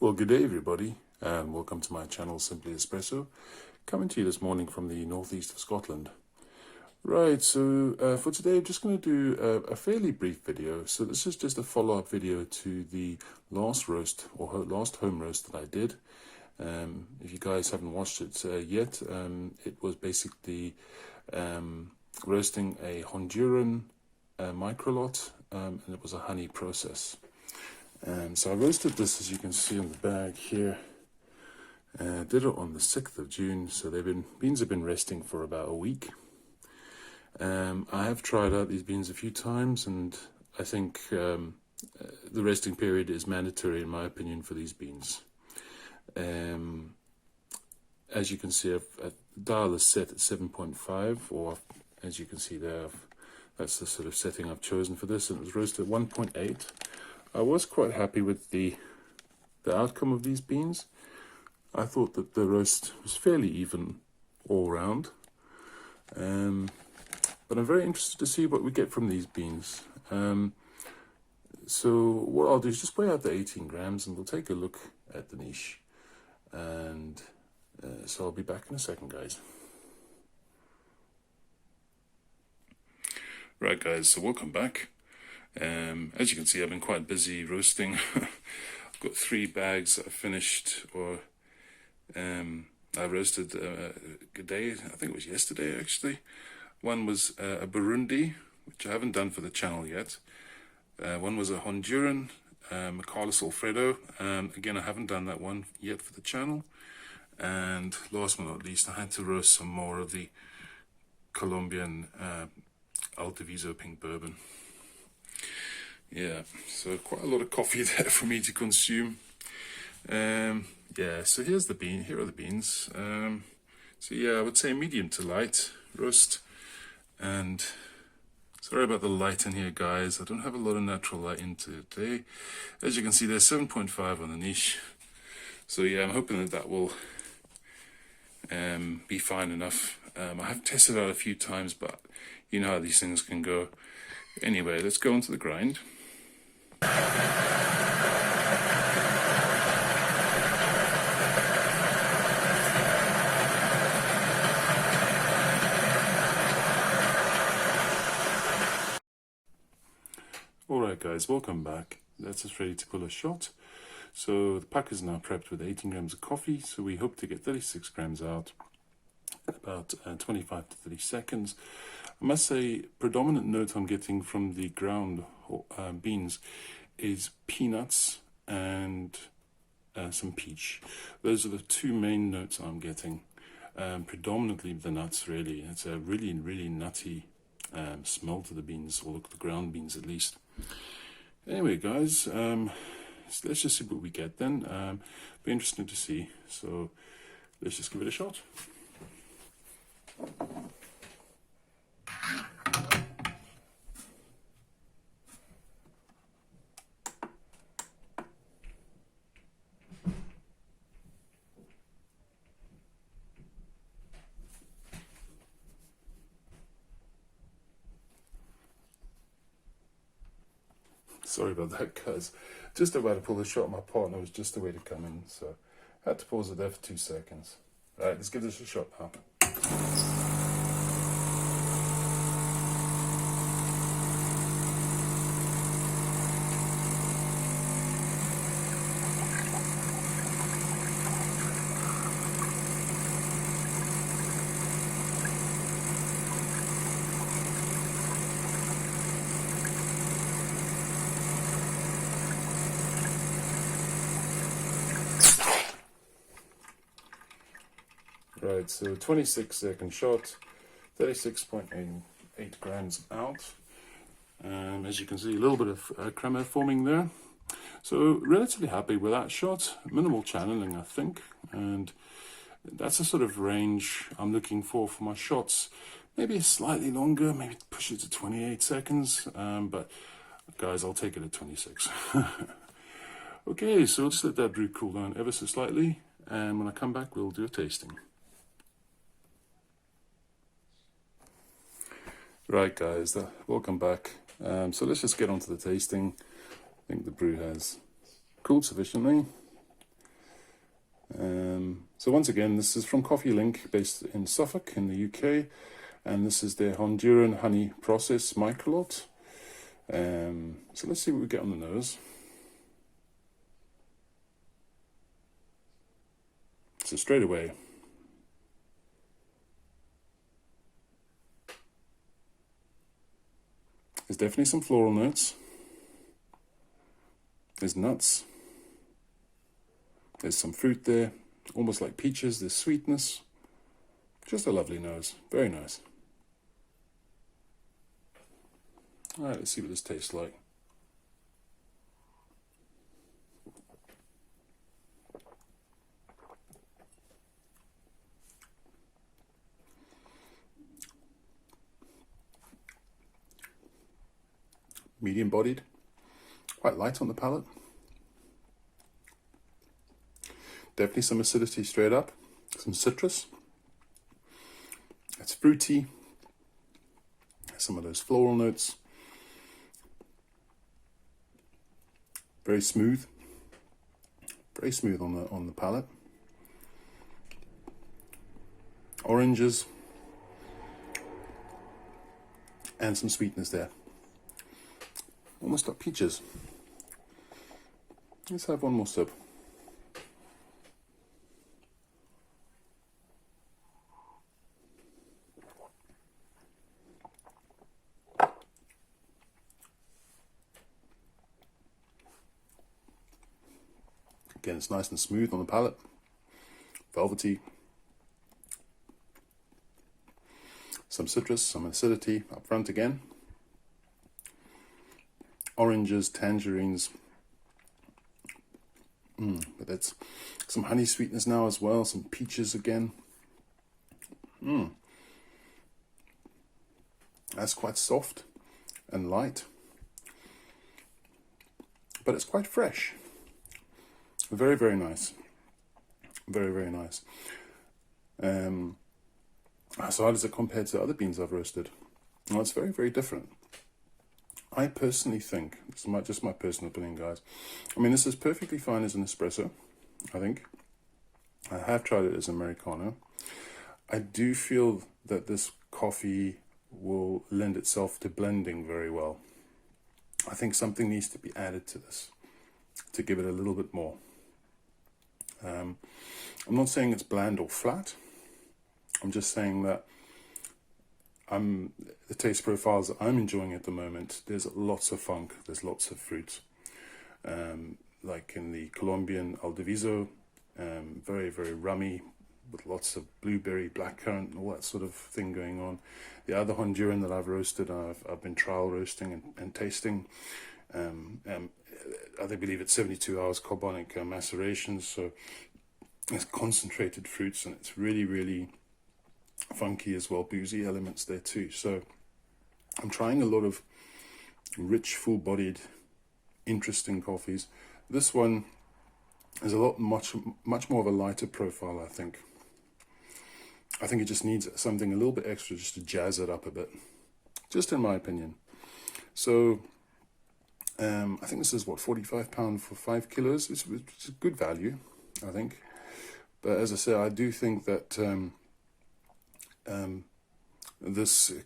Well, good day everybody, and welcome to my channel Simply Espresso, coming to you this morning from the northeast of Scotland. Right, so for today I'm just going to do a fairly brief video. So this is just a follow-up video to the last roast, or last home roast that I did. If you guys haven't watched it yet, it was basically roasting a Honduran Microlot, and it was a honey process. So I roasted this, as you can see on the bag here. Did it on the 6th of June, so beans have been resting for about a week. I have tried out these beans a few times, and I think the resting period is mandatory in my opinion for these beans. As you can see, the dial is set at 7.5, or as you can see there, that's the sort of setting I've chosen for this, and it was roasted at 1.8. I was quite happy with the outcome of these beans. I thought that the roast was fairly even all round. But I'm very interested to see what we get from these beans. So what I'll do is just weigh out the 18 grams and we'll take a look at the niche. And so I'll be back in a second, guys. Right, guys, so welcome back. As you can see, I've been quite busy roasting. I've got 3 bags that I finished, or I roasted a day, I think it was yesterday actually. One was a Burundi, which I haven't done for the channel yet. One was a Honduran, Carlos Alfredo. Again, I haven't done that one yet for the channel. And last but not least, I had to roast some more of the Colombian Altaviso Pink Bourbon. Yeah, so quite a lot of coffee there for me to consume. Yeah, so here are the beans. So yeah, I would say medium to light roast. And sorry about the light in here, guys. I don't have a lot of natural light in today. As you can see, there's 7.5 on the niche. So yeah, I'm hoping that will be fine enough. I have tested it out a few times, but you know how these things can go. Anyway, let's go on to the grind. Alright guys, welcome back. That's us ready to pull a shot. So the pack is now prepped with 18 grams of coffee, so we hope to get 36 grams out in about 25 to 30 seconds. I must say, predominant note I'm getting from the ground beans is peanuts and some peach. Those are the 2 main notes I'm getting. Predominantly the nuts, really. It's a really nutty smell to the beans, or the ground beans at least. Anyway, guys, so let's just see what we get then. Be interesting to see. So let's just give it a shot. Sorry about that, guys. Just about to pull the shot. My partner was just the way to come in, so I had to pause it there for 2 seconds. Alright, let's give this a shot now. Right, so 26-second shot, 36.8 grams out. As you can see, a little bit of crema forming there. So relatively happy with that shot. Minimal channeling, I think, and that's the sort of range I'm looking for my shots. Maybe slightly longer, maybe push it to 28 seconds, but guys, I'll take it at 26. Okay, so let's let that brew cool down ever so slightly, and when I come back, we'll do a tasting. Right guys, welcome back. So let's just get on to the tasting. I think the brew has cooled sufficiently. So once again, this is from Coffee Link, based in Suffolk in the UK, and this is their Honduran honey process Microlot. So let's see what we get on the nose. So straight away, there's definitely some floral notes. There's nuts. There's some fruit there, almost like peaches. There's sweetness. Just a lovely nose. Very nice. Alright, let's see what this tastes like. Medium bodied, quite light on the palate. Definitely some acidity straight up, some citrus. It's fruity, some of those floral notes. Very smooth on the palate. Oranges and some sweetness there. Almost like peaches. Let's have one more sip. Again, it's nice and smooth on the palate. Velvety. Some citrus, some acidity up front again. Oranges, tangerines, but that's some honey sweetness now as well, some peaches again. That's quite soft and light, but it's quite fresh. Very, very nice. Very, very nice. So how does it compare to other beans I've roasted? Well, it's very, very different. I personally think, this is just my personal opinion, guys. I mean, this is perfectly fine as an espresso, I think. I have tried it as Americano. I do feel that this coffee will lend itself to blending very well. I think something needs to be added to this to give it a little bit more. I'm not saying it's bland or flat. I'm just saying that the taste profiles that I'm enjoying at the moment, there's lots of funk, there's lots of fruit. Like in the Colombian Aldeviso, very, very rummy, with lots of blueberry, blackcurrant, and all that sort of thing going on. The other Honduran that I've roasted, I've been trial roasting and tasting. I believe it's 72 hours carbonic maceration, so it's concentrated fruits, and it's really, really funky as well, boozy elements there too. So I'm trying a lot of rich, full-bodied, interesting coffees. This one is much more of a lighter profile, I think. I think it just needs something a little bit extra just to jazz it up a bit, just in my opinion. So I think this is what, £45 for 5 kilos. It's a good value, I think. But as I say, I do think that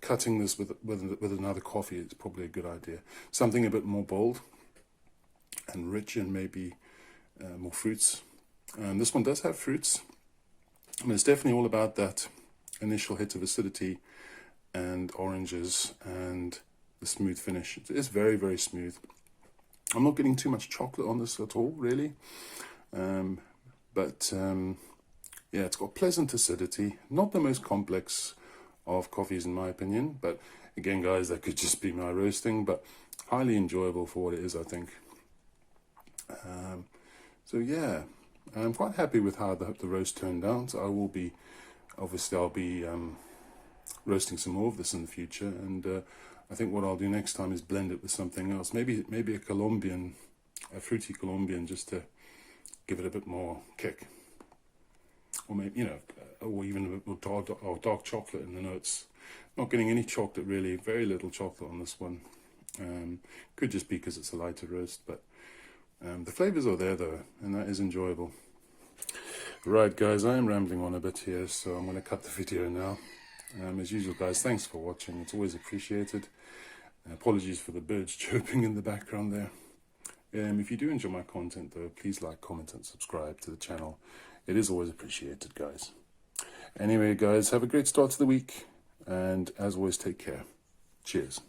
cutting this with another coffee is probably a good idea. Something a bit more bold and rich, and maybe more fruits. This one does have fruits. I mean, it's definitely all about that initial hit of acidity and oranges and the smooth finish. It is very, very smooth. I'm not getting too much chocolate on this at all, really. Yeah, it's got pleasant acidity. Not the most complex of coffees, in my opinion. But again, guys, that could just be my roasting. But highly enjoyable for what it is, I think. So yeah, I'm quite happy with how the roast turned out. So I'll be roasting some more of this in the future, and I think what I'll do next time is blend it with something else. Maybe a fruity Colombian, just to give it a bit more kick, or maybe or even a bit more dark chocolate in the notes. Not getting any chocolate really, very little chocolate on this one. Could just be because it's a lighter roast, but the flavors are there though, and that is enjoyable. Right, guys, I am rambling on a bit here, so I'm going to cut the video now. As usual, guys, thanks for watching. It's always appreciated. Apologies for the birds chirping in the background there. If you do enjoy my content, though, please like, comment, and subscribe to the channel. It is always appreciated, guys. Anyway, guys, have a great start to the week. And as always, take care. Cheers.